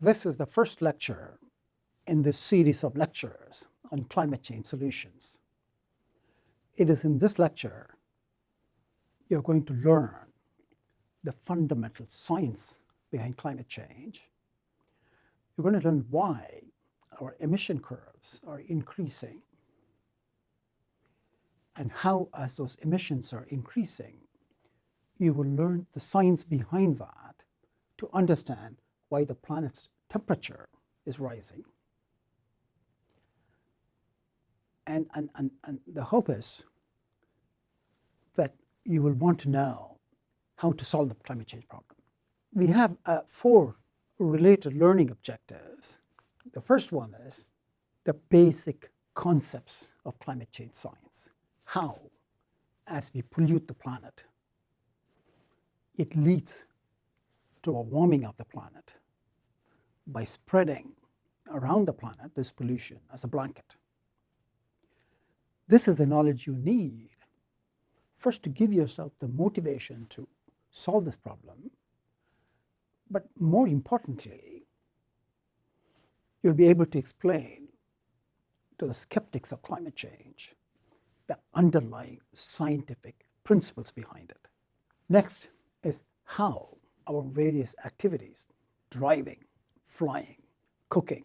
This is the first lecture in this series of lectures on climate change solutions. It is in this lecture you're going to learn the fundamental science behind climate change. You're going to learn why our emission curves are increasing and how, as those emissions are increasing, you will learn the science behind that to understand why the planet's temperature is rising. And the hope is that you will want to know how to solve the climate change problem. We have 4 related learning objectives. The first one is the basic concepts of climate change science. How, as we pollute the planet, it leads to a warming of the planet by spreading around the planet this pollution as a blanket. This is the knowledge you need first to give yourself the motivation to solve this problem, but more importantly, you'll be able to explain to the skeptics of climate change the underlying scientific principles behind it. Next is how our various activities, driving, flying, cooking,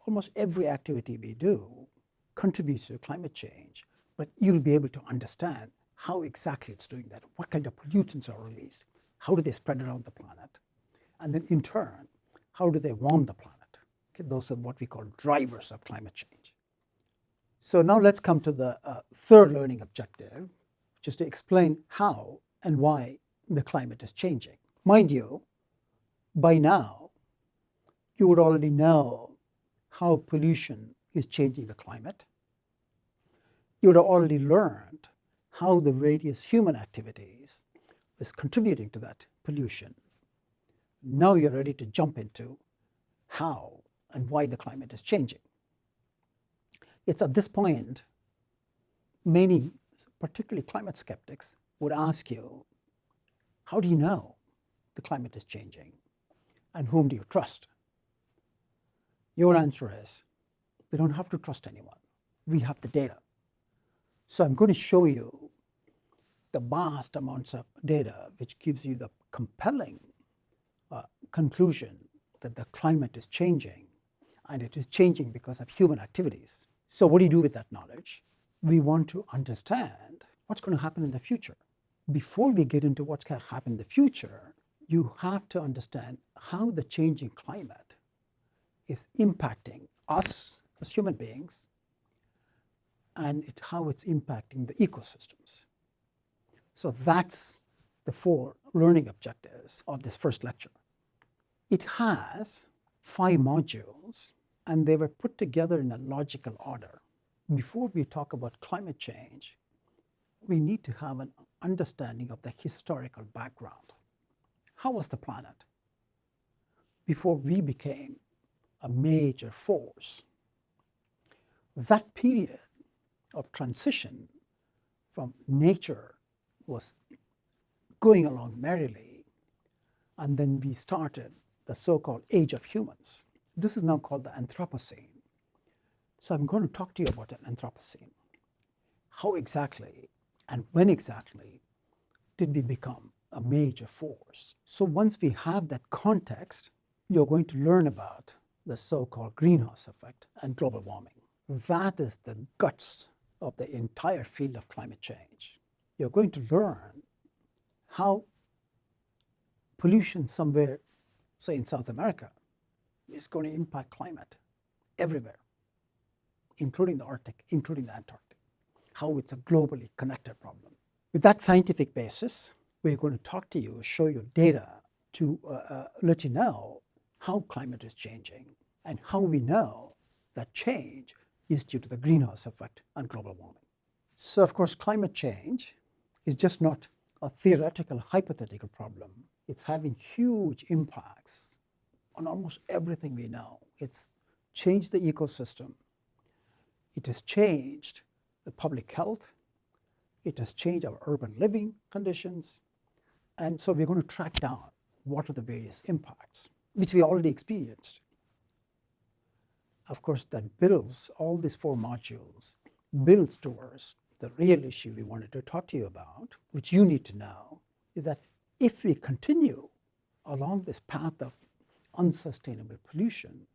almost every activity we do contributes to climate change, but you'll be able to understand how exactly it's doing that, what kind of pollutants are released, how do they spread around the planet, and then in turn, how do they warm the planet? Okay, those are what we call drivers of climate change. So now let's come to the third learning objective, which is to explain how and why the climate is changing. Mind you, by now, you would already know how pollution is changing the climate. You would have already learned how the various human activities is contributing to that pollution. Now you're ready to jump into how and why the climate is changing. It's at this point, many, particularly climate skeptics, would ask you, how do you know the climate is changing? And whom do you trust? Your answer is, we don't have to trust anyone. We have the data. So I'm going to show you the vast amounts of data which gives you the compelling conclusion that the climate is changing, and it is changing because of human activities. So what do you do with that knowledge? We want to understand what's going to happen in the future. Before we get into what's going to happen in the future, you have to understand how the changing climate is impacting us as human beings, and how it's impacting the ecosystems. So that's the 4 learning objectives of this first lecture. It has 5 modules, and they were put together in a logical order. Before we talk about climate change, we need to have an understanding of the historical background. How was the planet before we became a major force? That period of transition from nature was going along merrily, and then we started the so-called age of humans. This is now called the Anthropocene. So I'm going to talk to you about an Anthropocene. How exactly and when exactly did we become a major force? So once we have that context, you're going to learn about the so-called greenhouse effect and global warming. That is the guts of the entire field of climate change. You're going to learn how pollution somewhere, say in South America, is going to impact climate everywhere, including the Arctic, including the Antarctic, how it's a globally connected problem. With that scientific basis, we're going to talk to you, show you data to let you know how climate is changing and how we know that change is due to the greenhouse effect and global warming. So of course, climate change is just not a theoretical, hypothetical problem. It's having huge impacts on almost everything we know. It's changed the ecosystem. It has changed the public health. It has changed our urban living conditions. And so we're going to track down what are the various impacts, which we already experienced. of course, that builds all these 4 modules, builds towards the real issue we wanted to talk to you about, which you need to know, is that if we continue along this path of unsustainable pollution,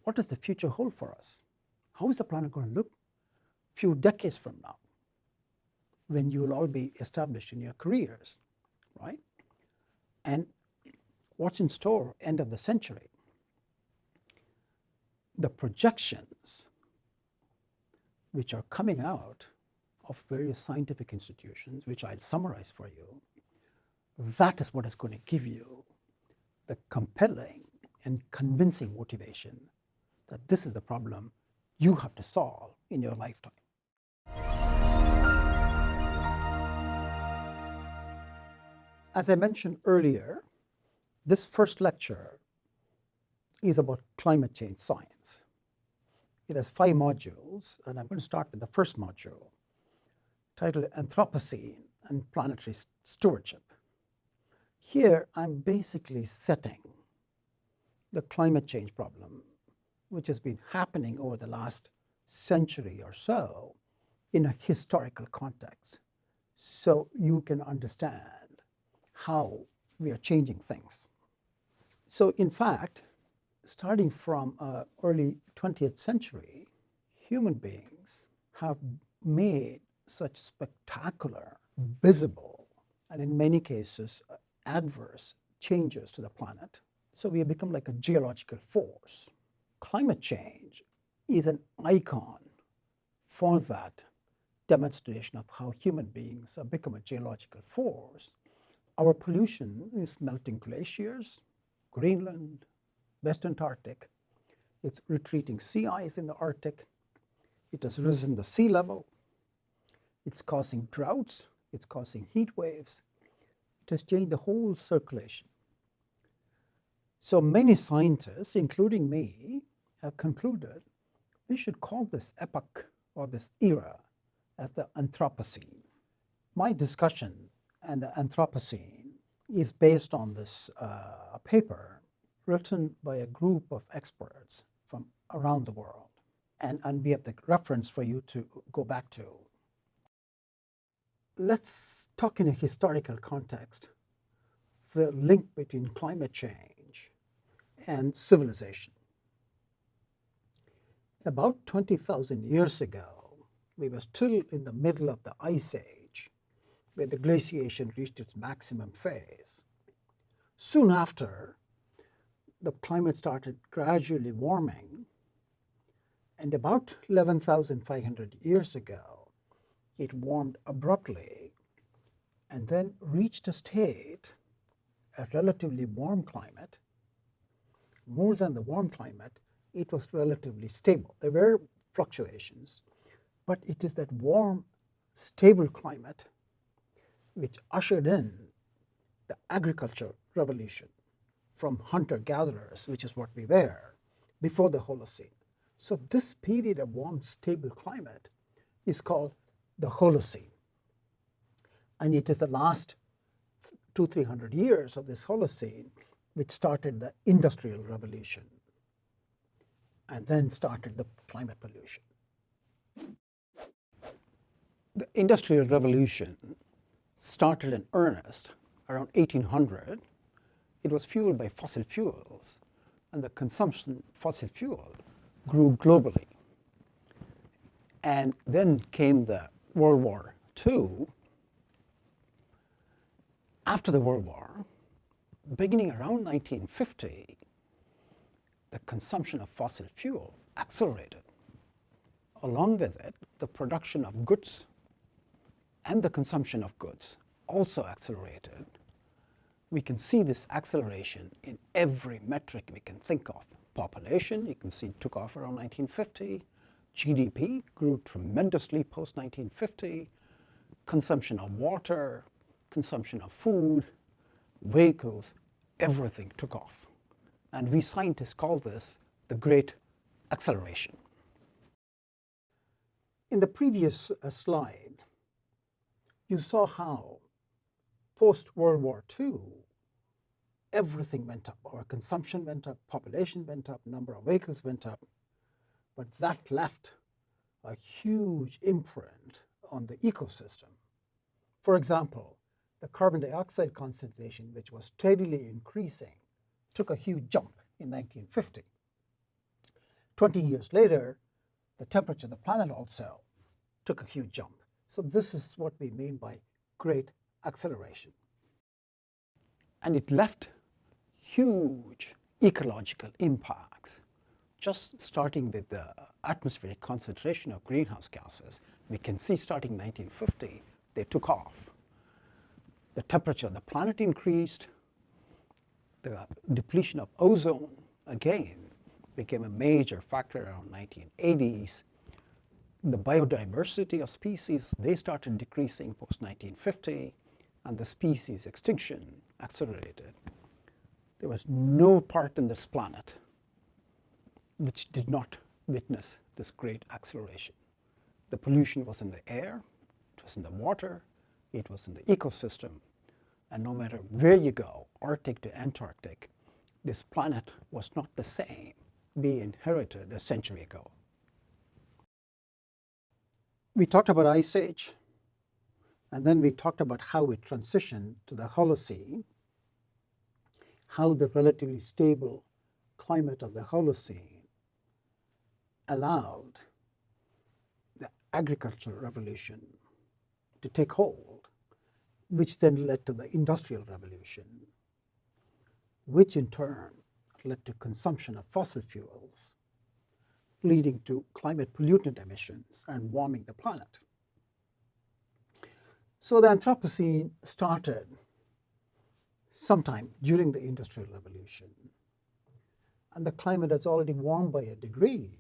what does the future hold for us? How is the planet going to look a few decades from now, when you will all be established in your careers, right? And what's in store end of the century? The projections which are coming out of various scientific institutions, which I'll summarize for you, that is what is going to give you the compelling and convincing motivation that this is the problem you have to solve in your lifetime. As I mentioned earlier, this first lecture is about climate change science. It has 5 modules, and I'm going to start with the first module, titled Anthropocene and Planetary Stewardship. Here, I'm basically setting the climate change problem, which has been happening over the last century or so, in a historical context, so you can understand how we are changing things. So in fact, starting from early 20th century, human beings have made such spectacular, visible, and in many cases adverse changes to the planet. So we have become like a geological force. Climate change is an icon for that demonstration of how human beings have become a geological force. Our pollution is melting glaciers, Greenland, West Antarctic. It's retreating sea ice in the Arctic. It has risen the sea level. It's causing droughts. It's causing heat waves. It has changed the whole circulation. So many scientists, including me, have concluded we should call this epoch or this era as the Anthropocene. My discussion and the Anthropocene is based on this paper written by a group of experts from around the world. And we have the reference for you to go back to. Let's talk in a historical context, the link between climate change and civilization. About 20,000 years ago, we were still in the middle of the Ice Age, where the glaciation reached its maximum phase. Soon after, the climate started gradually warming, and about 11,500 years ago, it warmed abruptly and then reached a state, a relatively warm climate. More than the warm climate, it was relatively stable. There were fluctuations, but it is that warm, stable climate which ushered in the agricultural revolution from hunter-gatherers, which is what we were before the Holocene. So this period of warm, stable climate is called the Holocene. And it is the last 200-300 years of this Holocene which started the Industrial Revolution and then started the climate pollution. The Industrial Revolution started in earnest around 1800. It was fueled by fossil fuels, and the consumption of fossil fuel grew globally. And then came the World War II. After the World War, beginning around 1950, the consumption of fossil fuel accelerated. Along with it, the production of goods and the consumption of goods also accelerated. We can see this acceleration in every metric we can think of. Population, you can see it took off around 1950. GDP grew tremendously post-1950. Consumption of water, consumption of food, vehicles, everything took off. And we scientists call this the Great Acceleration. In the previous slide, you saw how post-World War II, everything went up. Our consumption went up, population went up, number of vehicles went up, but that left a huge imprint on the ecosystem. For example, the carbon dioxide concentration, which was steadily increasing, took a huge jump in 1950. 20 years later, the temperature of the planet also took a huge jump. So this is what we mean by great acceleration. And it left huge ecological impacts. Just starting with the atmospheric concentration of greenhouse gases, we can see starting in 1950, they took off. The temperature of the planet increased. The depletion of ozone, again, became a major factor around 1980s. The biodiversity of species, they started decreasing post-1950, and the species extinction accelerated. There was no part in this planet which did not witness this great acceleration. The pollution was in the air, it was in the water, it was in the ecosystem, and no matter where you go, Arctic to Antarctic, this planet was not the same we inherited a century ago. We talked about Ice Age, and then we talked about how it transitioned to the Holocene, how the relatively stable climate of the Holocene allowed the agricultural revolution to take hold, which then led to the Industrial Revolution, which in turn led to consumption of fossil fuels, leading to climate pollutant emissions and warming the planet. So the Anthropocene started sometime during the Industrial Revolution, and the climate has already warmed by a degree.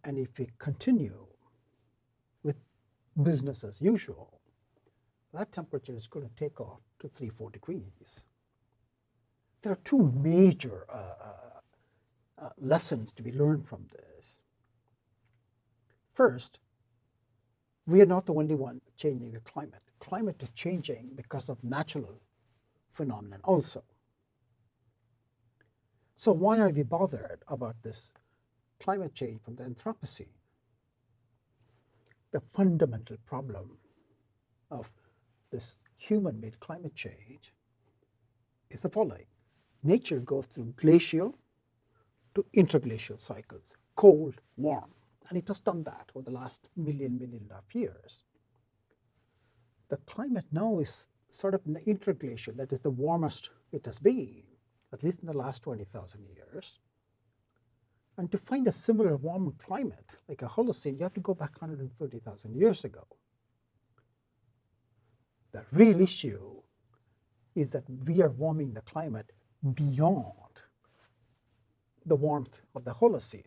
And if we continue with business as usual, that temperature is going to take off to 3-4 degrees. There are two major lessons to be learned from this. First, we are not the only one changing the climate. Climate is changing because of natural phenomenon also. So why are we bothered about this climate change from the Anthropocene? The fundamental problem of this human-made climate change is the following. Nature goes through glacial to interglacial cycles, cold, warm, and it has done that over the last million and a half years. The climate now is sort of in the interglacial, that is the warmest it has been, at least in the last 20,000 years. And to find a similar warm climate, like a Holocene, you have to go back 130,000 years ago. The real issue is that we are warming the climate beyond the warmth of the Holocene.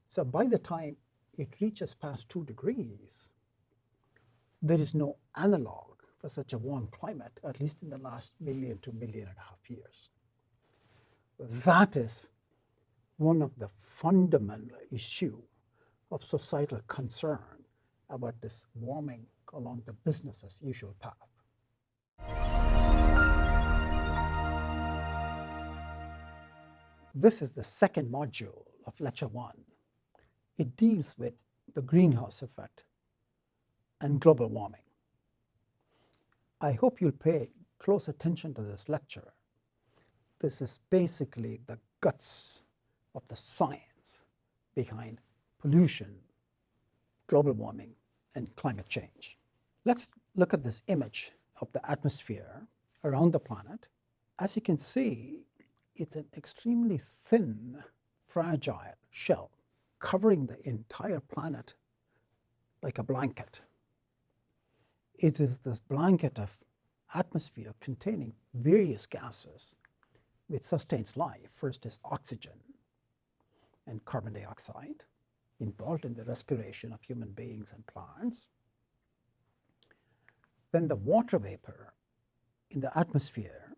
So by the time it reaches past 2 degrees, there is no analog for such a warm climate, at least in the last million to million and a half years. That is one of the fundamental issue of societal concern about this warming along the business as usual path. This is the second module of Lecture 1. It deals with the greenhouse effect and global warming. I hope you'll pay close attention to this lecture. This is basically the guts of the science behind pollution, global warming, and climate change. Let's look at this image of the atmosphere around the planet. As you can see, it's an extremely thin, fragile shell covering the entire planet like a blanket. It is this blanket of atmosphere containing various gases which sustains life. First is oxygen and carbon dioxide involved in the respiration of human beings and plants. Then the water vapor in the atmosphere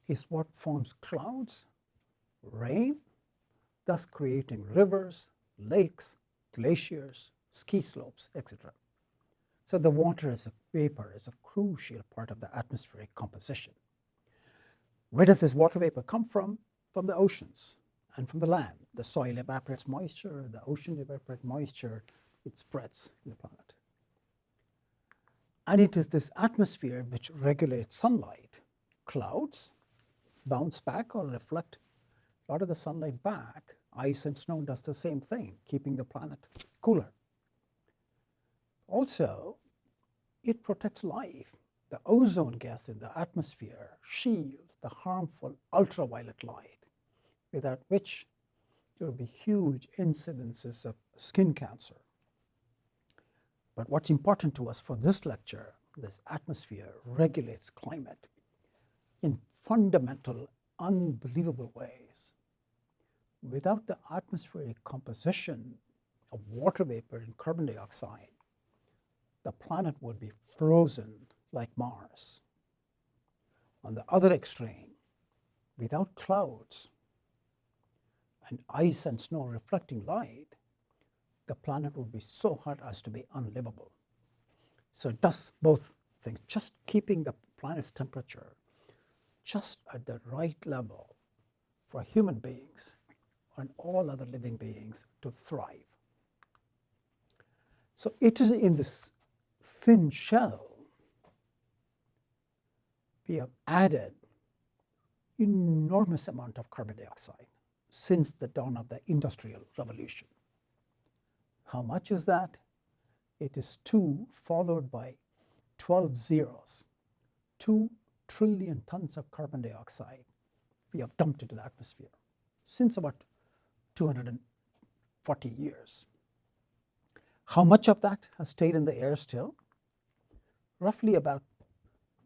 is what forms clouds, rain, thus creating rivers, lakes, glaciers, ski slopes, etc. So the water as a vapor is a crucial part of the atmospheric composition. Where does this water vapor come from? From the oceans. and from the land. The soil evaporates moisture, the ocean evaporates moisture, it spreads in the planet. And it is this atmosphere which regulates sunlight. Clouds bounce back or reflect a lot of the sunlight back. Ice and snow does the same thing, keeping the planet cooler. Also, it protects life. The ozone gas in the atmosphere shields the harmful ultraviolet light, without which there will be huge incidences of skin cancer. But what's important to us for this lecture, this atmosphere regulates climate in fundamental, unbelievable ways. Without the atmospheric composition of water vapor and carbon dioxide, the planet would be frozen like Mars. On the other extreme, without clouds and ice and snow reflecting light, the planet would be so hot as to be unlivable. So it does both things, just keeping the planet's temperature just at the right level for human beings and all other living beings to thrive. So it is in this thin shell we have added enormous amount of carbon dioxide since the dawn of the Industrial Revolution. How much is that? It is 2 followed by 12 zeros. 2 trillion tons of carbon dioxide we have dumped into the atmosphere since about 240 years. How much of that has stayed in the air still? Roughly about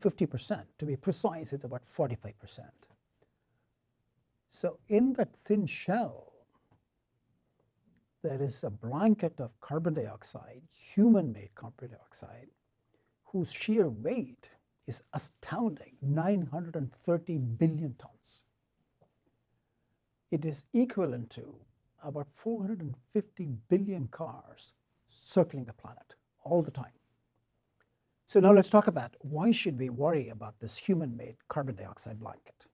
50%. To be precise, it's about 45%. So in that thin shell, there is a blanket of carbon dioxide, human-made carbon dioxide, whose sheer weight is astounding, 930 billion tons. It is equivalent to about 450 billion cars circling the planet all the time. So now let's talk about why should we worry about this human-made carbon dioxide blanket.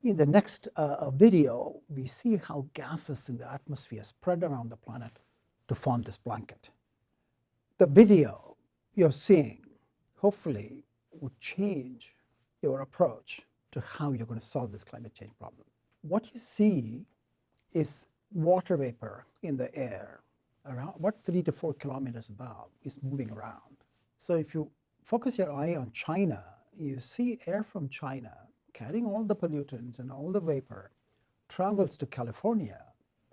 In the next video, we see how gases in the atmosphere spread around the planet to form this blanket. The video you're seeing hopefully would change your approach to how you're going to solve this climate change problem. What you see is water vapor in the air around about 3 to 4 kilometers above is moving around. So if you focus your eye on China, you see air from China carrying all the pollutants and all the vapor travels to California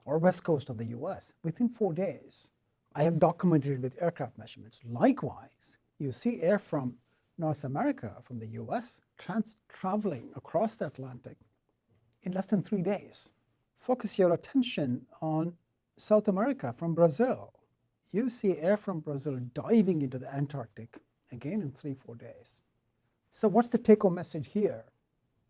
or west coast of the US within 4 days. I have documented it with aircraft measurements. Likewise, you see air from North America, from the US, traveling across the Atlantic in less than 3 days. Focus your attention on South America, from Brazil. You see air from Brazil diving into the Antarctic, again in 3-4 days. So what's the take-home message here?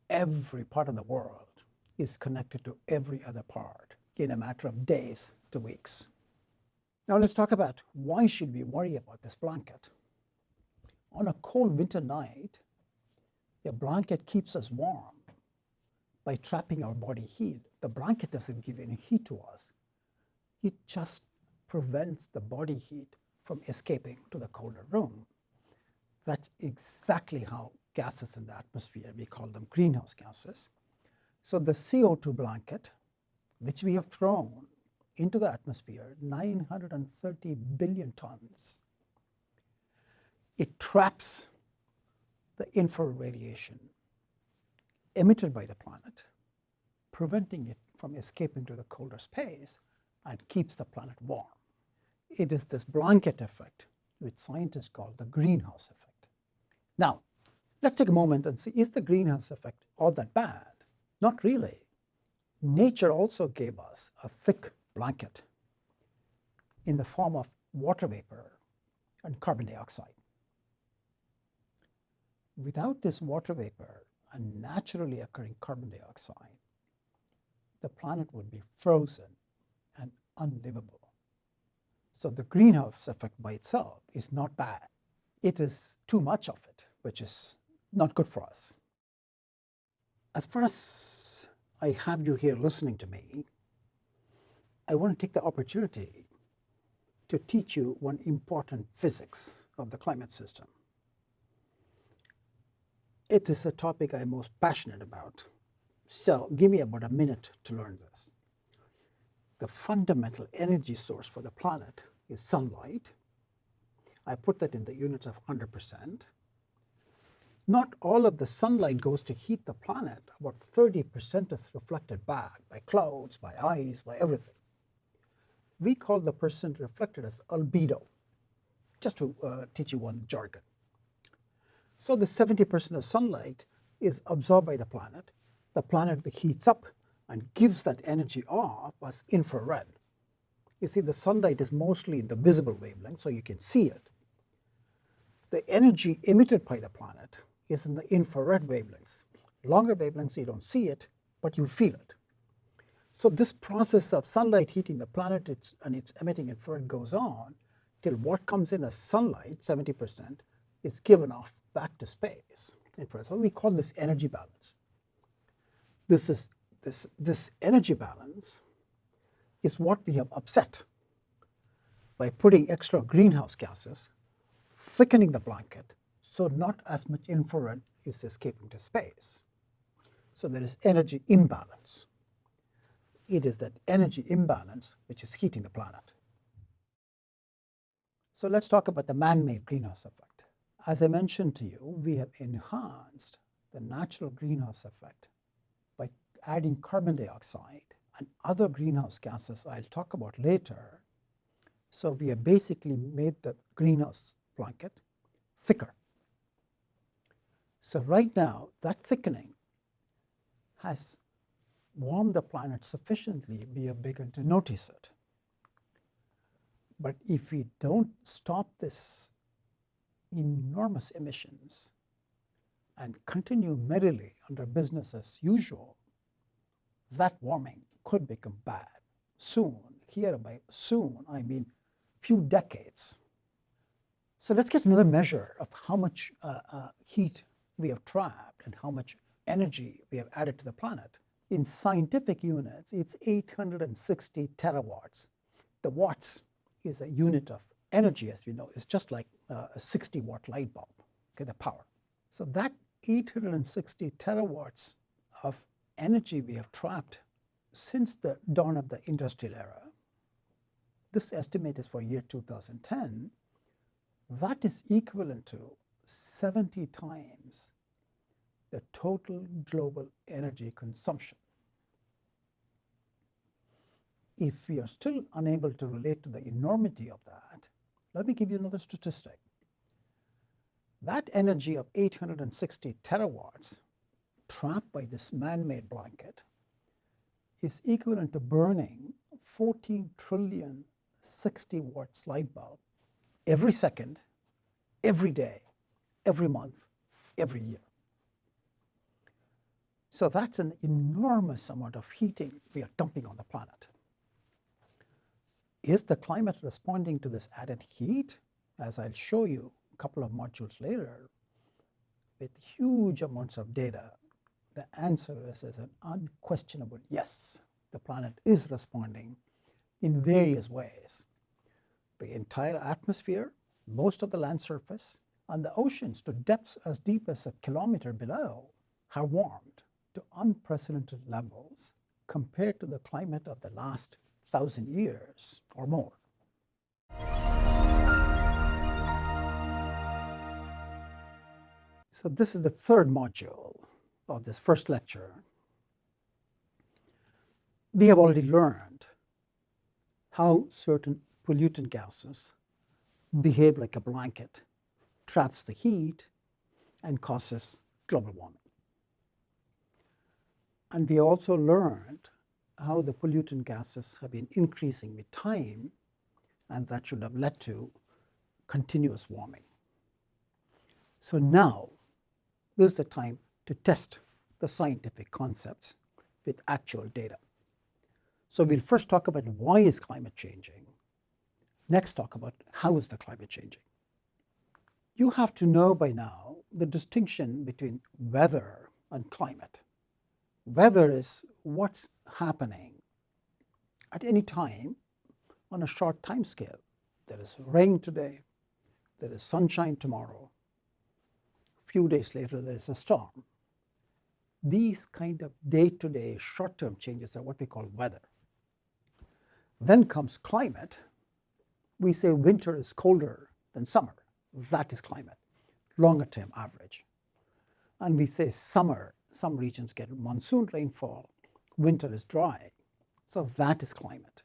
Every part of the world is connected to every other part in a matter of days to weeks. Now let's talk about why should we worry about this blanket. On a cold winter night, the blanket keeps us warm by trapping our body heat. The blanket doesn't give any heat to us. It just prevents the body heat from escaping to the colder room. That's exactly how gases in the atmosphere, we call them greenhouse gases. So the CO2 blanket, which we have thrown into the atmosphere, 930 billion tons, it traps the infrared radiation emitted by the planet, preventing it from escaping to the colder space, and keeps the planet warm. It is this blanket effect which scientists call the greenhouse effect. Now, let's take a moment and see, is the greenhouse effect all that bad? Not really. Nature also gave us a thick blanket in the form of water vapor and carbon dioxide. Without this water vapor and naturally occurring carbon dioxide, the planet would be frozen and unlivable. So the greenhouse effect by itself is not bad. It is too much of it, which is not good for us. As far as I have you here listening to me, I want to take the opportunity to teach you one important physics of the climate system. It is a topic I'm most passionate about, so give me about a minute to learn this. The fundamental energy source for the planet is sunlight. I put that in the units of 100%. Not all of the sunlight goes to heat the planet. About 30% is reflected back by clouds, by ice, by everything. We call the percent reflected as albedo, just to teach you one jargon. So the 70% of sunlight is absorbed by the planet. The planet heats up and gives that energy off as infrared. You see, the sunlight is mostly in the visible wavelength, so you can see it. The energy emitted by the planet is in the infrared wavelengths. Longer wavelengths, you don't see it, but you feel it. So this process of sunlight heating the planet and it's emitting infrared goes on till what comes in as sunlight, 70%, is given off back to space. Infrared. So we call this energy balance. This energy balance is what we have upset by putting extra greenhouse gases, thickening the blanket, so not as much infrared is escaping to space. So there is energy imbalance. It is that energy imbalance which is heating the planet. So let's talk about the man-made greenhouse effect. As I mentioned to you, we have enhanced the natural greenhouse effect by adding carbon dioxide and other greenhouse gases I'll talk about later. So we have basically made the greenhouse blanket thicker. So right now, that thickening has warmed the planet sufficiently, we have begun to notice it. But if we don't stop this enormous emissions and continue merrily under business as usual, that warming could become bad soon. Here by soon, I mean few decades. So let's get another measure of how much heat we have trapped and how much energy we have added to the planet. In scientific units, it's 860 terawatts. The watts is a unit of energy, as we know. It's just like a 60-watt light bulb, okay, the power. So that 860 terawatts of energy we have trapped since the dawn of the industrial era, this estimate is for year 2010, that is equivalent to 70 times the total global energy consumption. If we are still unable to relate to the enormity of that, let me give you another statistic. That energy of 860 terawatts trapped by this man-made blanket is equivalent to burning 14 trillion 60 watts light bulb every second, every day, every month, every year. So that's an enormous amount of heating we are dumping on the planet. Is the climate responding to this added heat? As I'll show you a couple of modules later, with huge amounts of data, the answer is an unquestionable yes. The planet is responding in various ways. The entire atmosphere, most of the land surface, and the oceans to depths as deep as a kilometer below have warmed to unprecedented levels compared to the climate of the last 1,000 years or more. So this is the third module of this first lecture. We have already learned how certain pollutant gases behave like a blanket, traps the heat, and causes global warming. And we also learned how the pollutant gases have been increasing with time, and that should have led to continuous warming. So now, this is the time to test the scientific concepts with actual data. So we'll first talk about why is climate changing. Next, talk about how is the climate changing. You have to know by now the distinction between weather and climate. Weather is what's happening at any time on a short time scale. There is rain today, there is sunshine tomorrow, a few days later there is a storm. These kind of day-to-day short-term changes are what we call weather. Then comes climate. We say winter is colder than summer. That is climate, longer-term average. And we say summer, some regions get monsoon rainfall, winter is dry. So that is climate.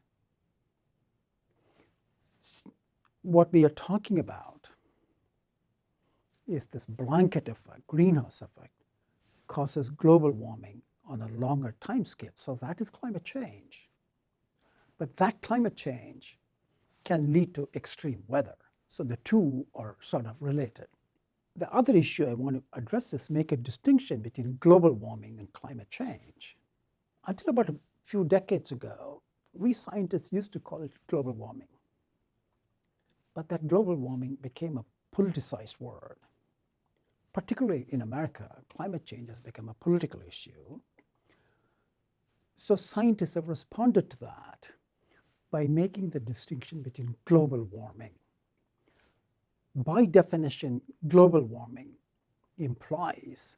What we are talking about is this blanket effect, greenhouse effect, causes global warming on a longer time scale. So that is climate change. But that climate change can lead to extreme weather. So the two are sort of related. The other issue I want to address is make a distinction between global warming and climate change. Until about a few decades ago, we scientists used to call it global warming. But that global warming became a politicized word. Particularly in America, climate change has become a political issue. So scientists have responded to that by making the distinction between global warming. By definition, global warming implies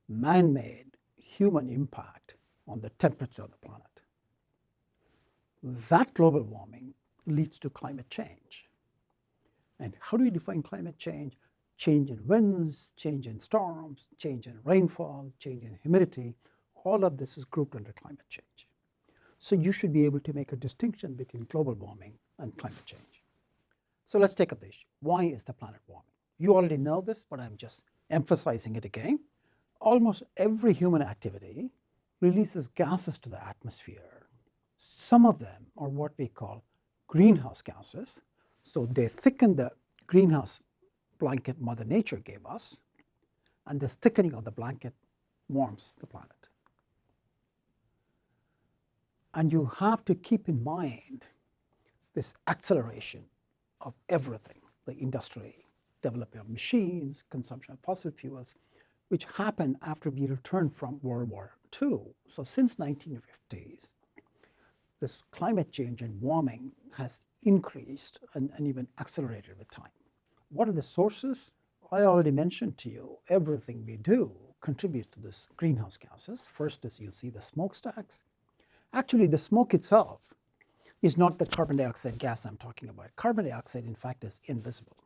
man-made human impact on the temperature of the planet. That global warming leads to climate change. And how do we define climate change? Change in winds, change in storms, change in rainfall, change in humidity. All of this is grouped under climate change. So you should be able to make a distinction between global warming and climate change. So let's take up the issue. Why is the planet warming? You already know this, but I'm just emphasizing it again. Almost every human activity releases gases to the atmosphere. Some of them are what we call greenhouse gases. So they thicken the greenhouse blanket Mother Nature gave us, and this thickening of the blanket warms the planet. And you have to keep in mind this acceleration of everything, the industry, development of machines, consumption of fossil fuels, which happened after we returned from World War II. So since 1950s, this climate change and warming has increased and even accelerated with time. What are the sources? I already mentioned to you, everything we do contributes to this greenhouse gases. First is you see the smokestacks. Actually, the smoke itself is not the carbon dioxide gas I'm talking about. Carbon dioxide, in fact, is invisible.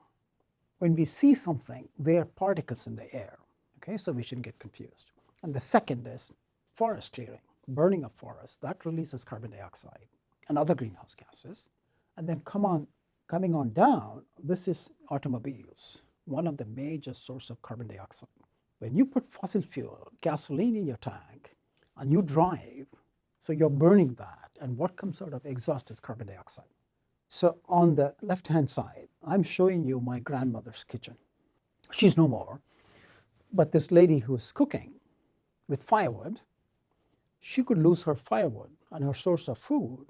When we see something, there are particles in the air, okay? So we shouldn't get confused. And the second is forest clearing, burning of forests. That releases carbon dioxide and other greenhouse gases. And then coming on down, this is automobiles, one of the major sources of carbon dioxide. When you put fossil fuel, gasoline in your tank, and you drive, so you're burning that, and what comes out of exhaust is carbon dioxide. So on the left-hand side, I'm showing you my grandmother's kitchen. She's no more, but this lady who's cooking with firewood, she could lose her firewood and her source of food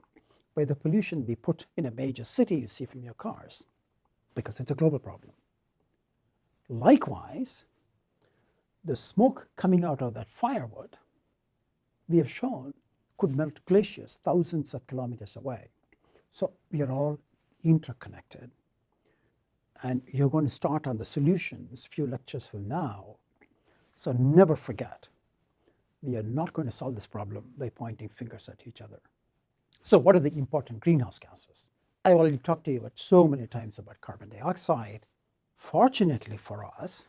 by the pollution we put in a major city you see from your cars, because it's a global problem. Likewise, the smoke coming out of that firewood, we have shown, could melt glaciers thousands of kilometers away. So we are all interconnected. And you're going to start on the solutions, few lectures from now. So never forget, we are not going to solve this problem by pointing fingers at each other. So what are the important greenhouse gases? I already talked to you about so many times about carbon dioxide. Fortunately for us,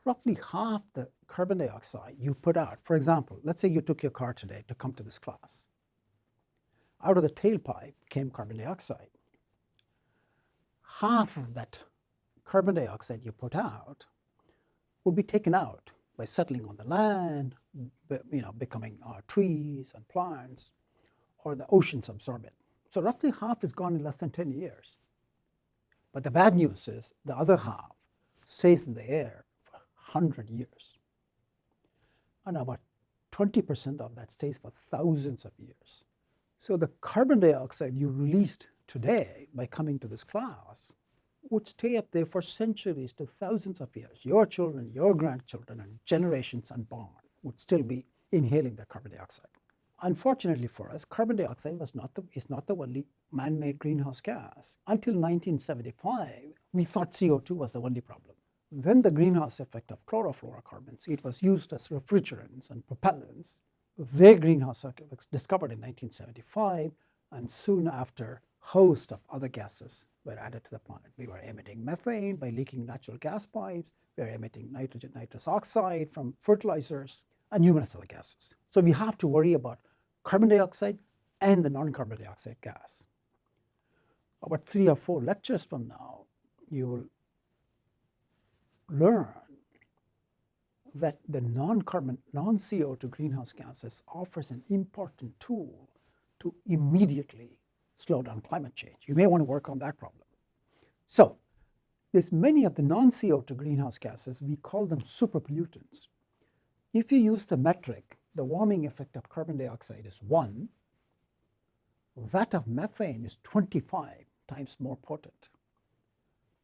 roughly half the carbon dioxide you put out, for example, let's say you took your car today to come to this class. Out of the tailpipe came carbon dioxide. Half of that carbon dioxide you put out would be taken out by settling on the land, becoming trees and plants, or the oceans absorb it. So roughly half is gone in less than 10 years. But the bad news is the other half stays in the air for 100 years. And about 20% of that stays for thousands of years. So the carbon dioxide you released today by coming to this class would stay up there for centuries to thousands of years. Your children, your grandchildren, and generations unborn would still be inhaling that carbon dioxide. Unfortunately for us, carbon dioxide is not the only man-made greenhouse gas. Until 1975, we thought CO2 was the only problem. When the greenhouse effect of chlorofluorocarbons, it was used as refrigerants and propellants, their greenhouse effect was discovered in 1975, and soon after, host of other gases were added to the planet. We were emitting methane by leaking natural gas pipes, we were emitting nitrous oxide from fertilizers, and numerous other gases. So we have to worry about carbon dioxide and the non-carbon dioxide gas. About 3 or 4 lectures from now, you will learn that the non-CO2 greenhouse gases offers an important tool to immediately slow down climate change. You may want to work on that problem. So there's many of the non-CO2 greenhouse gases, we call them superpollutants. If you use the metric, the warming effect of carbon dioxide is 1, that of methane is 25 times more potent.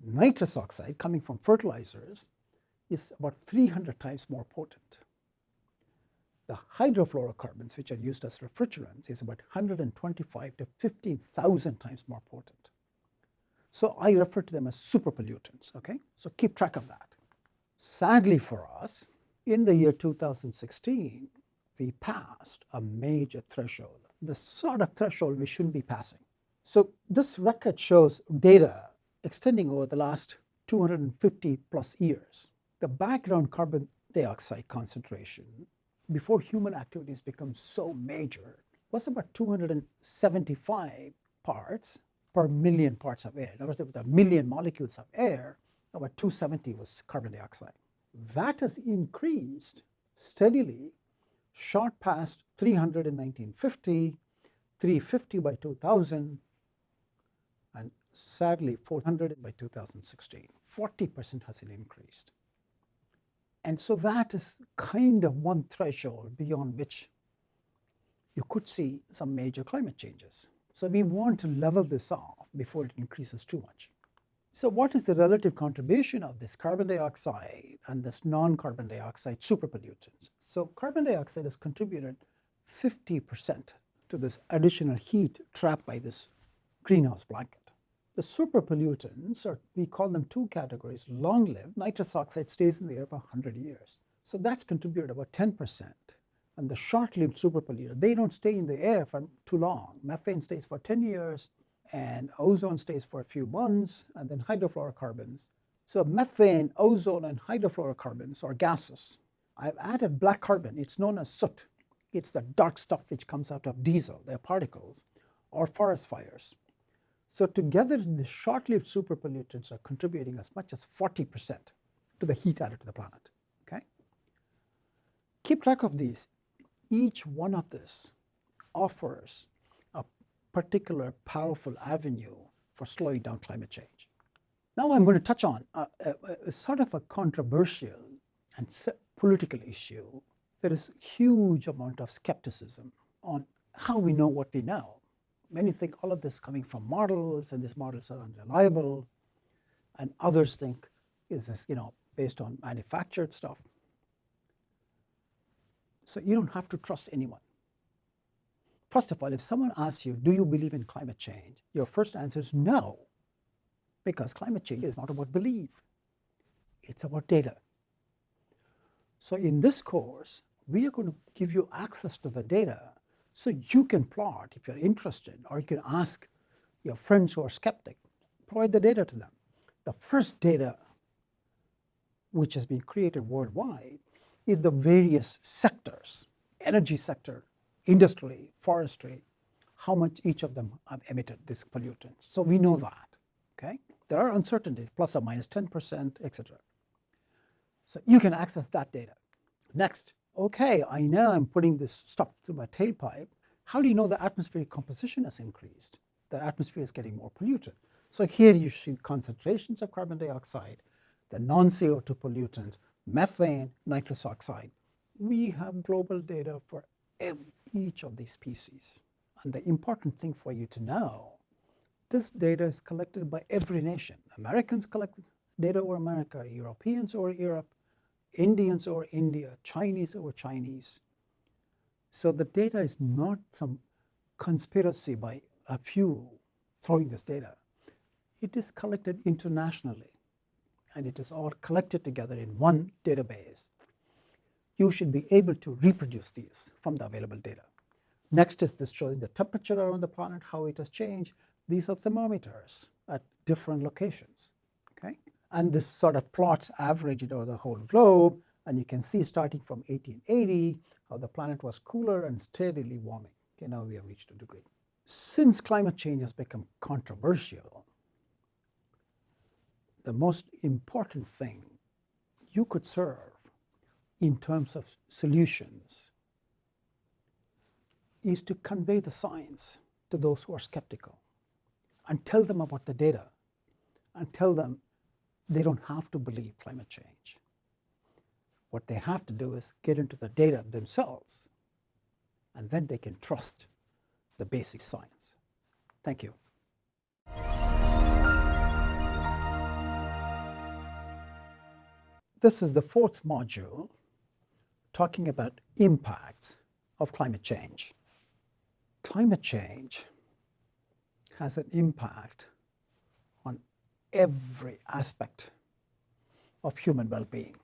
Nitrous oxide coming from fertilizers is about 300 times more potent. The hydrofluorocarbons, which are used as refrigerants, is about 125 to 15,000 times more potent. So I refer to them as superpollutants, okay? So keep track of that. Sadly for us, in the year 2016, we passed a major threshold, the sort of threshold we shouldn't be passing. So this record shows data extending over the last 250 plus years. The background carbon dioxide concentration before human activities become so major was about 275 parts per million parts of air. In other words, with a million molecules of air, about 270 was carbon dioxide. That has increased steadily, shot past 300 in 1950, 350 by 2000, and sadly 400 by 2016. 40% has increased. And so that is kind of one threshold beyond which you could see some major climate changes. So we want to level this off before it increases too much. So what is the relative contribution of this carbon dioxide and this non-carbon dioxide superpollutants? So carbon dioxide has contributed 50% to this additional heat trapped by this greenhouse blanket. The superpollutants, or we call them 2 categories, long-lived. Nitrous oxide stays in the air for 100 years. So that's contributed about 10%. And the short-lived superpollutants, they don't stay in the air for too long. Methane stays for 10 years, and ozone stays for a few months, and then hydrofluorocarbons. So methane, ozone, and hydrofluorocarbons are gases. I've added black carbon. It's known as soot. It's the dark stuff which comes out of diesel, their particles, or forest fires. So together, the short-lived superpollutants are contributing as much as 40% to the heat added to the planet, okay? Keep track of these. Each one of this offers a particular powerful avenue for slowing down climate change. Now I'm going to touch on a sort of a controversial and political issue. There is a huge amount of skepticism on how we know what we know. Many think all of this coming from models, and these models are unreliable, and others think is this, based on manufactured stuff. So you don't have to trust anyone. First of all, if someone asks you, do you believe in climate change? Your first answer is no, because climate change is not about belief. It's about data. So in this course, we are going to give you access to the data so you can plot if you're interested, or you can ask your friends who are skeptic, provide the data to them. The first data which has been created worldwide is the various sectors, energy sector, industry, forestry, how much each of them have emitted these pollutants. So we know that, okay? There are uncertainties, plus or minus 10%, etc. So you can access that data. Next, okay, I know I'm putting this stuff through my tailpipe. How do you know the atmospheric composition has increased? The atmosphere is getting more polluted. So here you see concentrations of carbon dioxide, the non-CO2 pollutants, methane, nitrous oxide. We have global data for each of these species. And the important thing for you to know, this data is collected by every nation. Americans collect data over America, Europeans over Europe, Indians over India, Chinese over Chinese. So the data is not some conspiracy by a few throwing this data. It is collected internationally, and it is all collected together in one database. You should be able to reproduce these from the available data. Next is this showing the temperature around the planet, how it has changed. These are thermometers at different locations, okay? And this sort of plots average it over the whole globe, and you can see starting from 1880, how the planet was cooler and steadily warming. Okay, now we have reached a degree. Since climate change has become controversial, the most important thing you could serve in terms of solutions is to convey the science to those who are skeptical and tell them about the data and tell them they don't have to believe climate change. What they have to do is get into the data themselves, and then they can trust the basic science. Thank you. This is the fourth module talking about impacts of climate change. Climate change has an impact on every aspect of human well-being.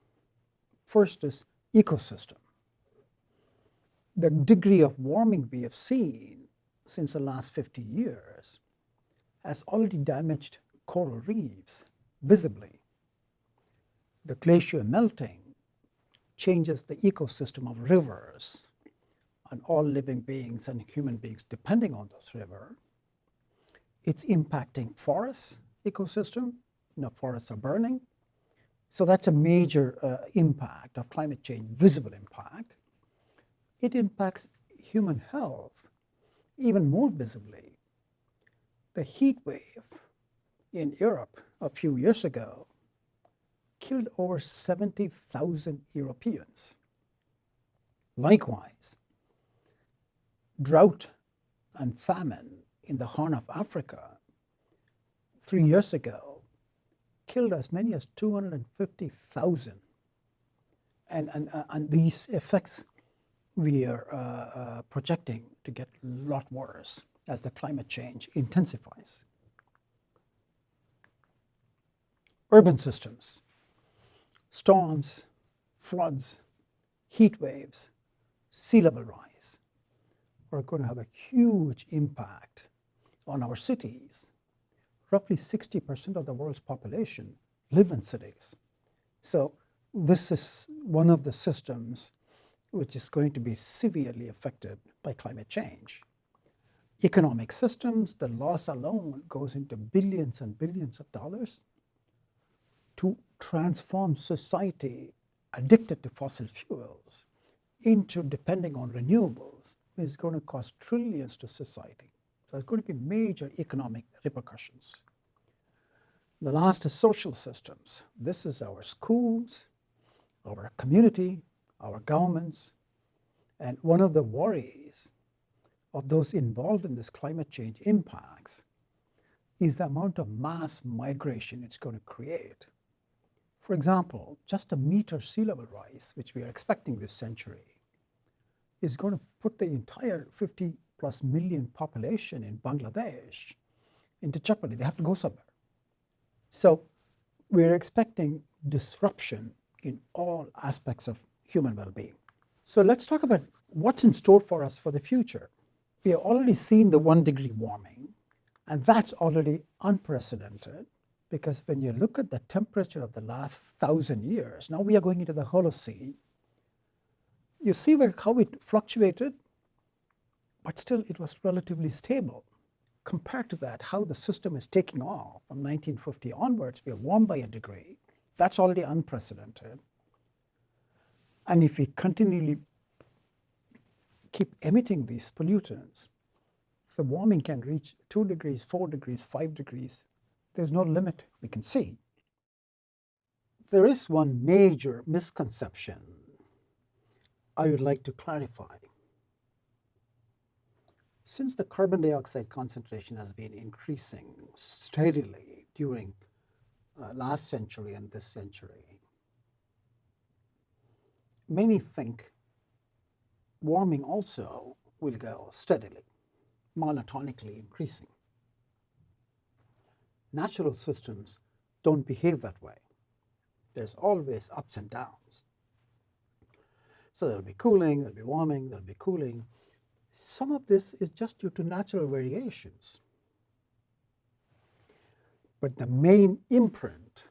First is ecosystem. The degree of warming we have seen since the last 50 years has already damaged coral reefs visibly. The glacier melting changes the ecosystem of rivers and all living beings and human beings depending on those rivers. It's impacting forests ecosystem. Forests are burning. So that's a major impact of climate change, visible impact. It impacts human health even more visibly. The heat wave in Europe a few years ago killed over 70,000 Europeans. Likewise, drought and famine in the Horn of Africa 3 years ago killed as many as 250,000. And these effects we are projecting to get a lot worse as the climate change intensifies. Urban systems, storms, floods, heat waves, sea level rise are going to have a huge impact on our cities. Roughly 60% of the world's population live in cities. So this is one of the systems which is going to be severely affected by climate change. Economic systems, the loss alone goes into billions and billions of dollars. To transform society addicted to fossil fuels into depending on renewables is going to cost trillions to society. So there's going to be major economic repercussions. The last is social systems. This is our schools, our community, our governments. And one of the worries of those involved in this climate change impacts is the amount of mass migration it's going to create. For example, just a meter sea level rise, which we are expecting this century, is going to put the entire 50+ million population in Bangladesh into jeopardy. They have to go somewhere. So we're expecting disruption in all aspects of human well-being. So let's talk about what's in store for us for the future. We have already seen the 1 degree warming, and that's already unprecedented, because when you look at the temperature of the last 1,000 years, now we are going into the Holocene, you see how it fluctuated, but still it was relatively stable. Compared to that, how the system is taking off from 1950 onwards, we are warmed by 1 degree. That's already unprecedented. And if we continually keep emitting these pollutants, the warming can reach 2 degrees, 4 degrees, 5 degrees. There's no limit we can see. There is one major misconception I would like to clarify. Since the carbon dioxide concentration has been increasing steadily during last century and this century, many think warming also will go steadily, monotonically increasing. Natural systems don't behave that way. There's always ups and downs. So there'll be cooling, there'll be warming, there'll be cooling. Some of this is just due to natural variations. But the main imprint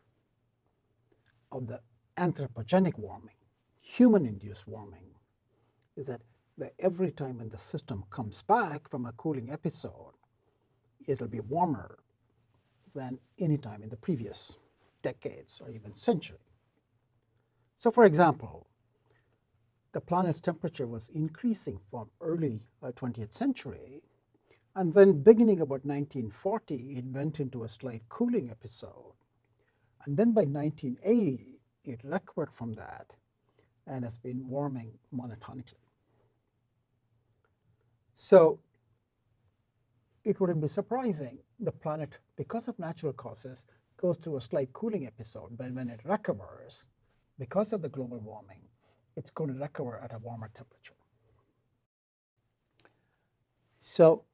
of the anthropogenic warming, human-induced warming, is that every time when the system comes back from a cooling episode, it'll be warmer than any time in the previous decades or even century. So for example, the planet's temperature was increasing from early 20th century, and then beginning about 1940, it went into a slight cooling episode. And then by 1980, it recovered from that and has been warming monotonically. So it wouldn't be surprising the planet, because of natural causes, goes through a slight cooling episode, but when it recovers, because of the global warming, it's going to recover at a warmer temperature. So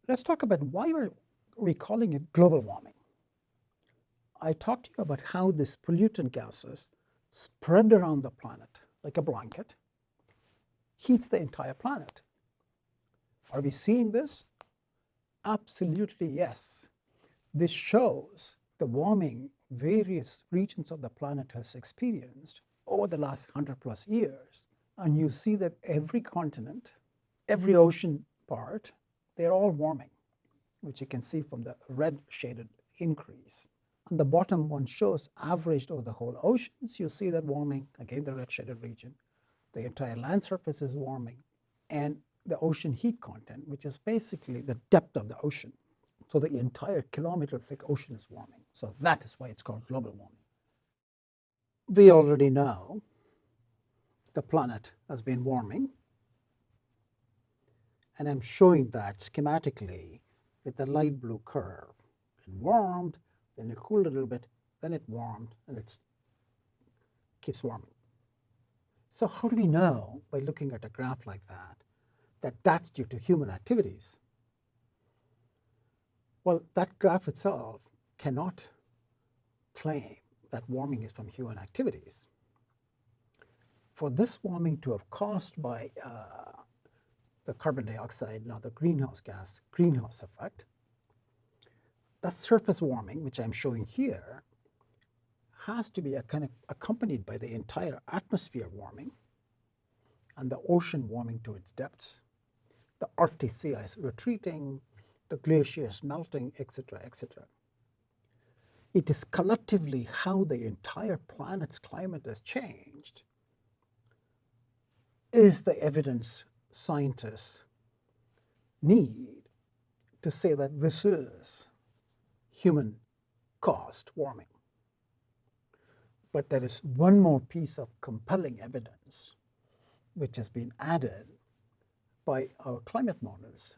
let's talk about why are we calling it global warming. I talked to you about how these pollutant gases spread around the planet like a blanket, heats the entire planet. Are we seeing this? Absolutely yes. This shows the warming various regions of the planet has experienced over the last 100+ years. And you see that every continent, every ocean part, they're all warming, which you can see from the red shaded increase. And the bottom one shows averaged over the whole oceans. You see that warming, again the red shaded region. The entire land surface is warming. And the ocean heat content, which is basically the depth of the ocean. So the entire kilometer thick ocean is warming. So that is why it's called global warming. We already know the planet has been warming. And I'm showing that schematically with the light blue curve. It warmed, then it cooled a little bit, then it warmed, and it keeps warming. So how do we know, by looking at a graph like that, that that's due to human activities? Well, that graph itself cannot claim that warming is from human activities. For this warming to have caused by the carbon dioxide, now the greenhouse gas, greenhouse effect, that surface warming, which I'm showing here, has to be accompanied by the entire atmosphere warming and the ocean warming to its depths, the Arctic sea ice retreating, the glaciers melting, etc., etc. It is collectively how the entire planet's climate has changed is the evidence scientists need to say that this is human-caused warming. But there is one more piece of compelling evidence which has been added by our climate models.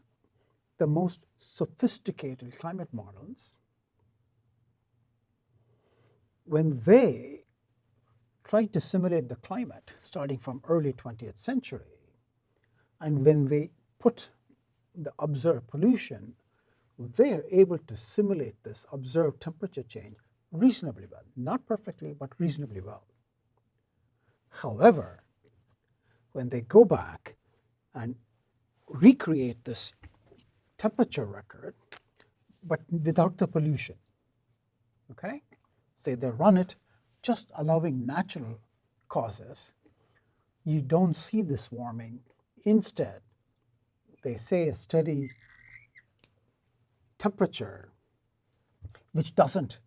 The most sophisticated climate models, when they tried to simulate the climate starting from early 20th century, and when they put the observed pollution, they are able to simulate this observed temperature change reasonably well. Not perfectly, but reasonably well. However, when they go back and recreate this temperature record, but without the pollution, okay? Say they run it just allowing natural causes, you don't see this warming. Instead, they say a steady temperature which doesn't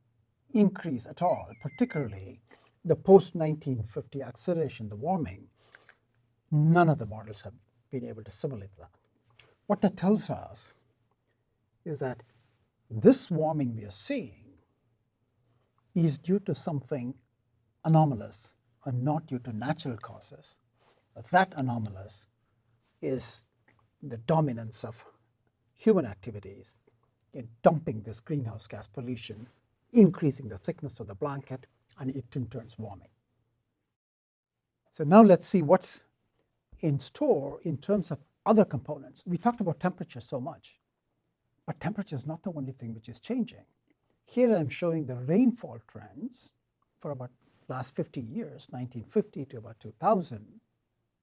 increase at all, particularly the post-1950 acceleration, the warming. None of the models have been able to simulate that. What that tells us is that this warming we are seeing is due to something anomalous and not due to natural causes. That anomalous is the dominance of human activities in dumping this greenhouse gas pollution, increasing the thickness of the blanket, and it in turn warming. So now let's see what's in store in terms of other components. We talked about temperature so much, but temperature is not the only thing which is changing. Here I'm showing the rainfall trends for about last 50 years, 1950 to about 2000.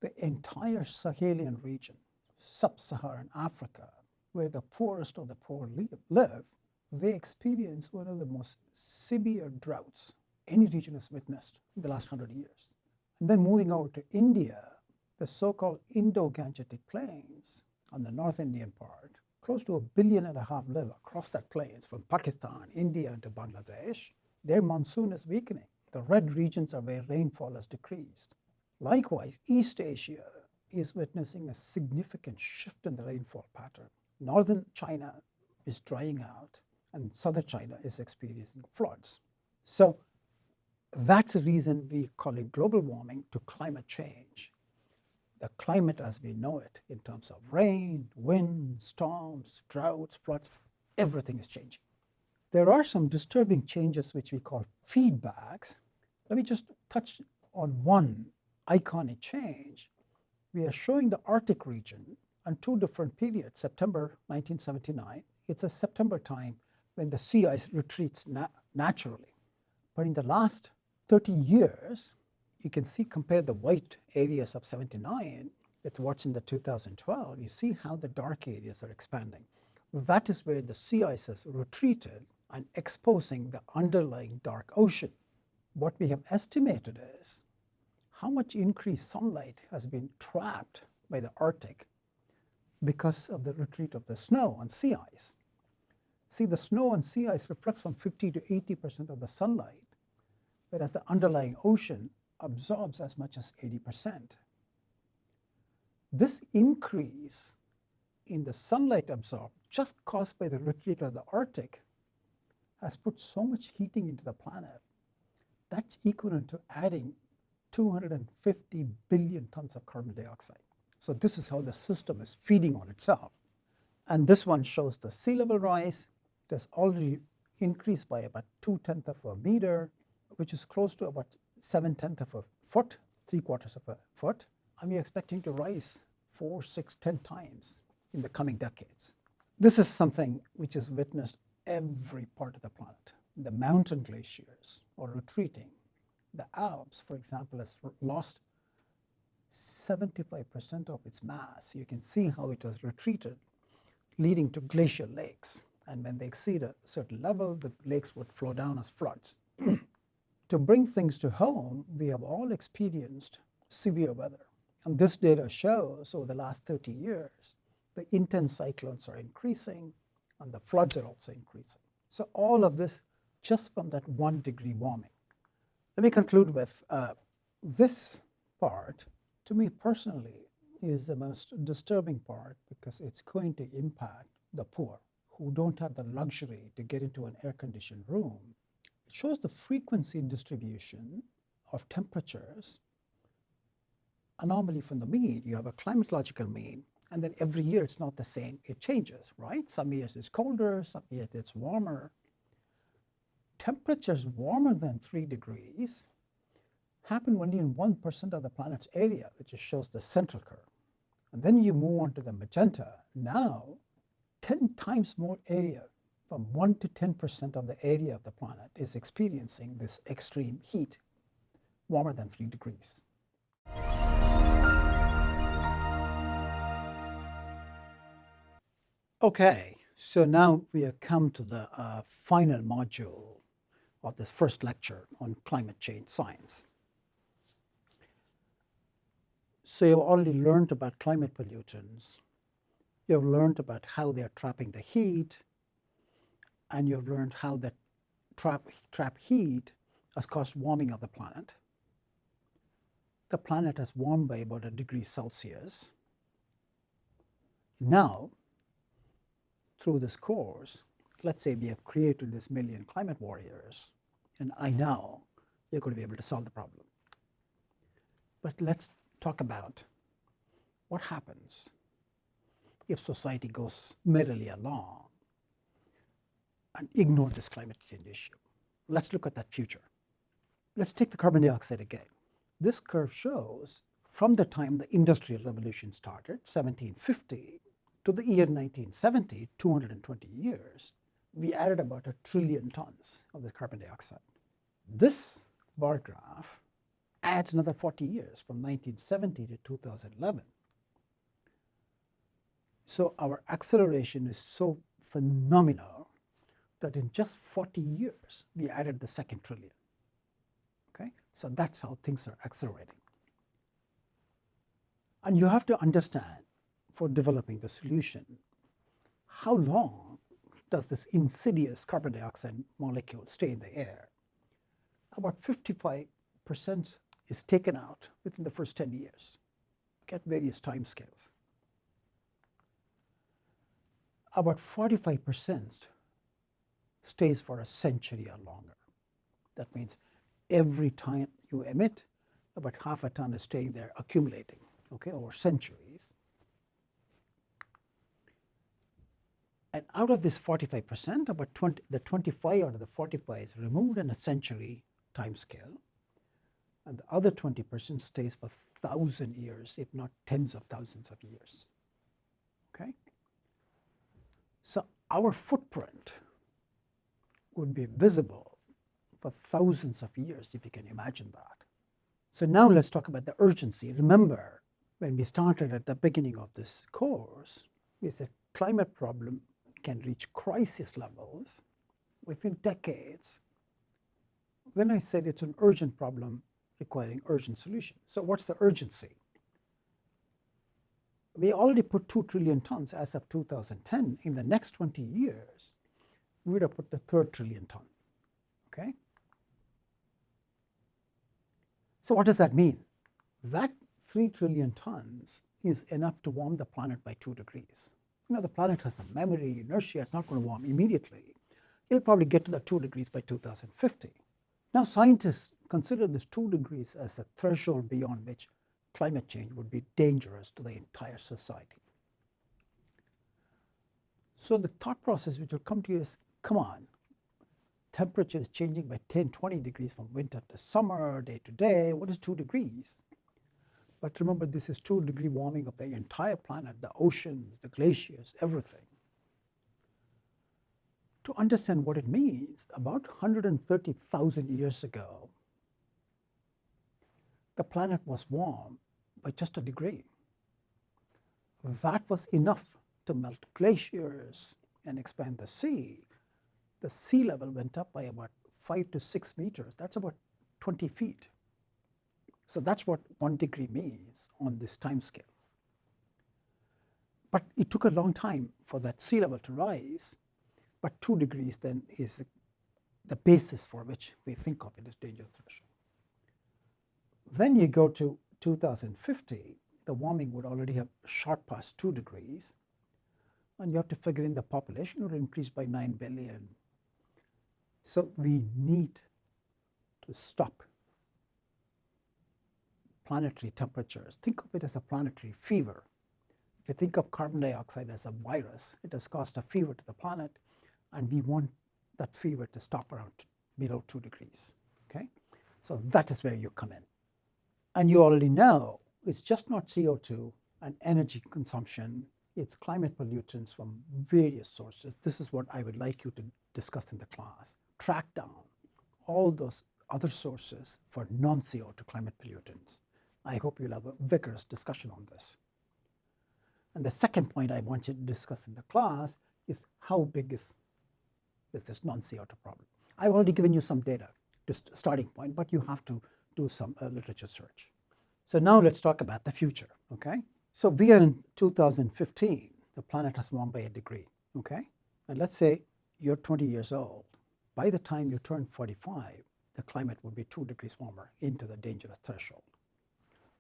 The entire Sahelian region, sub-Saharan Africa, where the poorest of the poor live, they experience one of the most severe droughts any region has witnessed in the last 100 years. And then moving over to India, the so-called Indo-Gangetic Plains on the North Indian part, close to 1.5 billion live across that plains from Pakistan, India to Bangladesh. Their monsoon is weakening. The red regions are where rainfall has decreased. Likewise, East Asia is witnessing a significant shift in the rainfall pattern. Northern China is drying out and southern China is experiencing floods. So that's the reason we call it global warming to climate change. The climate as we know it in terms of rain, wind, storms, droughts, floods, everything is changing. There are some disturbing changes which we call feedbacks. Let me just touch on one iconic change. We are showing the Arctic region on two different periods. September 1979, it's a September time when the sea ice retreats naturally. But in the last 30 years, you can see, compare the white areas of 79 with what's in the 2012, you see how the dark areas are expanding. That is where the sea ice has retreated and exposing the underlying dark ocean. What we have estimated is how much increased sunlight has been trapped by the Arctic because of the retreat of the snow and sea ice. See, the snow and sea ice reflects from 50 to 80% of the sunlight, whereas the underlying ocean absorbs as much as 80%. This increase in the sunlight absorbed, just caused by the retreat of the Arctic, has put so much heating into the planet. That's equivalent to adding 250 billion tons of carbon dioxide. So this is how the system is feeding on itself. And this one shows the sea level rise. It has already increased by about 0.2 of a meter, which is close to about 0.7 of a foot, 3/4 of a foot. And we're expecting to rise 4, 6, 10 times in the coming decades. This is something which is witnessed every part of the planet. The mountain glaciers are retreating. The Alps, for example, has lost 75% of its mass. You can see how it has retreated, leading to glacial lakes. And when they exceed a certain level, the lakes would flow down as floods. To bring things to home, we have all experienced severe weather. And this data shows over the last 30 years, the intense cyclones are increasing and the floods are also increasing. So all of this just from that 1 degree warming. Let me conclude with this part, to me personally, is the most disturbing part because it's going to impact the poor who don't have the luxury to get into an air-conditioned room. It shows the frequency distribution of temperatures, anomaly from the mean. You have a climatological mean, and then every year it's not the same. It changes, right? Some years it's colder, some years it's warmer. Temperatures warmer than 3 degrees happen only in 1% of the planet's area, which shows the central curve. And then you move on to the magenta. Now, 10 times more area, from 1 to 10% of the area of the planet, is experiencing this extreme heat, warmer than 3 degrees. Okay, so now we have come to the final module of this first lecture on climate change science. So you've already learned about climate pollutants. You've learned about how they're trapping the heat, and you've learned how that trap heat has caused warming of the planet. The planet has warmed by about 1 degree Celsius. Now, through this course, let's say we have created this million climate warriors, and I know you're going to be able to solve the problem. But let's talk about what happens if society goes merrily along and ignore this climate change issue. Let's look at that future. Let's take the carbon dioxide again. This curve shows from the time the Industrial Revolution started, 1750, to the year 1970, 220 years, we added about 1 trillion tons of the carbon dioxide. This bar graph adds another 40 years from 1970 to 2011. So our acceleration is so phenomenal that in just 40 years, we added the second trillion. Okay? So that's how things are accelerating. And you have to understand, for developing the solution, how long does this insidious carbon dioxide molecule stay in the air? About 55% is taken out within the first 10 years at various time scales. About 45% stays for a century or longer. That means every time you emit, about half a ton is staying there accumulating, okay, over centuries. And out of this 45%, about 25 out of the 45 is removed in a century time scale, and the other 20% stays for 1,000 years, if not tens of thousands of years. Okay? So our footprint would be visible for thousands of years, if you can imagine that. So now let's talk about the urgency. Remember, when we started at the beginning of this course, we said climate problem can reach crisis levels within decades. Then I said it's an urgent problem requiring urgent solution. So what's the urgency? We already put 2 trillion tons as of 2010. In the next 20 years, we would have put the third trillion ton. Okay? So what does that mean? That 3 trillion tons is enough to warm the planet by 2 degrees. You know, the planet has some memory, inertia, it's not going to warm immediately. It'll probably get to the 2 degrees by 2050. Now, scientists consider this 2 degrees as a threshold beyond which climate change would be dangerous to the entire society. So the thought process which will come to you is, come on, temperature is changing by 10, 20 degrees from winter to summer, day to day. What is 2 degrees? But remember, this is 2 degree warming of the entire planet, the oceans, the glaciers, everything. To understand what it means, about 130,000 years ago, the planet was warm by just 1 degree. That was enough to melt glaciers and expand the sea. The sea level went up by about 5 to 6 meters. That's about 20 feet. So that's what 1 degree means on this time scale. But it took a long time for that sea level to rise, but 2 degrees then is the basis for which we think of it as danger threshold. Then you go to 2050, the warming would already have shot past 2 degrees, and you have to figure in the population would increase by 9 billion. So we need to stop planetary temperatures. Think of it as a planetary fever. If you think of carbon dioxide as a virus, it has caused a fever to the planet, and we want that fever to stop around below 2 degrees. Okay? So that is where you come in. And you already know it's just not CO2 and energy consumption, it's climate pollutants from various sources. This is what I would like you to discuss in the class. Track down all those other sources for non-CO2 climate pollutants. I hope you'll have a vigorous discussion on this. And the second point I want you to discuss in the class is how big is this non-CO2 problem. I've already given you some data, just starting point, but you have to do some literature search. So now let's talk about the future, okay? So we are in 2015, the planet has warmed by 1 degree, okay? And let's say you're 20 years old. By the time you turn 45, the climate will be 2 degrees warmer into the dangerous threshold.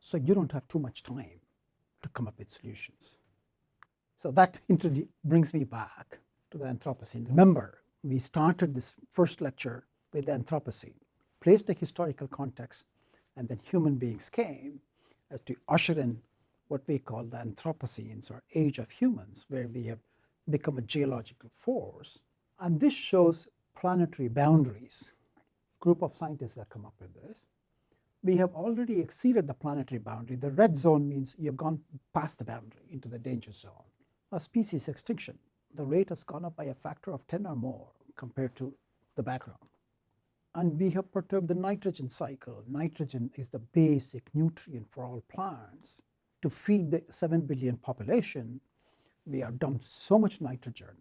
So you don't have too much time to come up with solutions. So that brings me back to the Anthropocene. Remember, we started this first lecture with the Anthropocene, placed the historical context, and then human beings came to usher in what we call the Anthropocenes, or age of humans, where we have become a geological force. And this shows planetary boundaries. A group of scientists have come up with this. we have already exceeded the planetary boundary. The red zone means you've gone past the boundary into the danger zone. A species extinction, the rate has gone up by a factor of 10 or more compared to the background. And we have perturbed the nitrogen cycle. Nitrogen is the basic nutrient for all plants. To feed the 7 billion population, we have dumped so much nitrogen.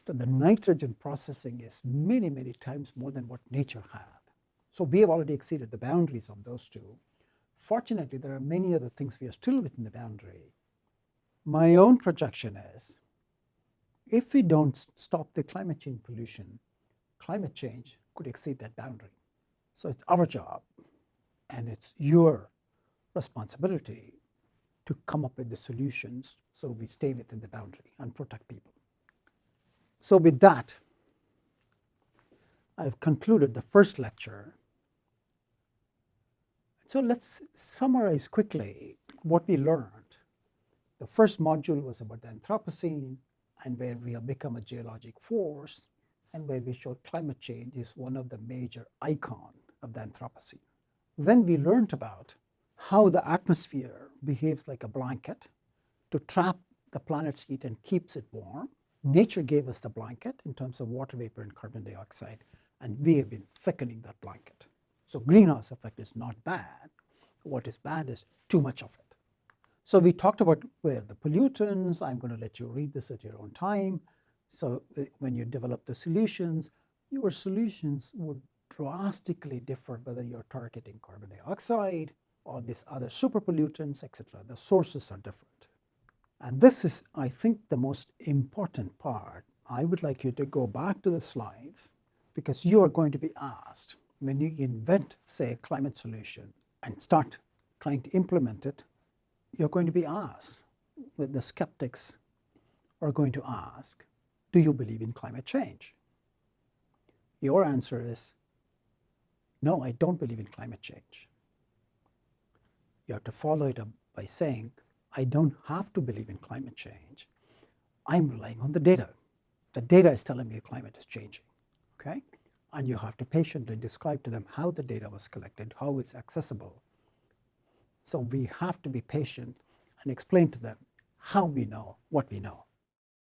So the nitrogen processing is many, many times more than what nature had. So we have already exceeded the boundaries of those two. Fortunately, there are many other things we are still within the boundary. My own projection is, if we don't stop the climate change pollution, climate change could exceed that boundary. So it's our job, and it's your responsibility to come up with the solutions so we stay within the boundary and protect people. So with that, I've concluded the first lecture. So let's summarize quickly what we learned. The first module was about the Anthropocene, and where we have become a geologic force, and where we showed climate change is one of the major icons of the Anthropocene. Then we learned about how the atmosphere behaves like a blanket to trap the planet's heat and keeps it warm. Nature gave us the blanket in terms of water vapor and carbon dioxide, and we have been thickening that blanket. So greenhouse effect is not bad. What is bad is too much of it. So we talked about where the pollutants. I'm going to let you read this at your own time. So when you develop the solutions, your solutions would drastically differ whether you're targeting carbon dioxide or these other super pollutants, etc. The sources are different. And this is, I think, the most important part. I would like you to go back to the slides, because you are going to be asked when you invent, say, a climate solution and start trying to implement it, you're going to be asked, with the skeptics are going to ask, do you believe in climate change? Your answer is, no, I don't believe in climate change. You have to follow it up by saying, I don't have to believe in climate change. I'm relying on the data. The data is telling me climate is changing, okay? And you have to patiently describe to them how the data was collected, how it's accessible. So we have to be patient and explain to them how we know what we know.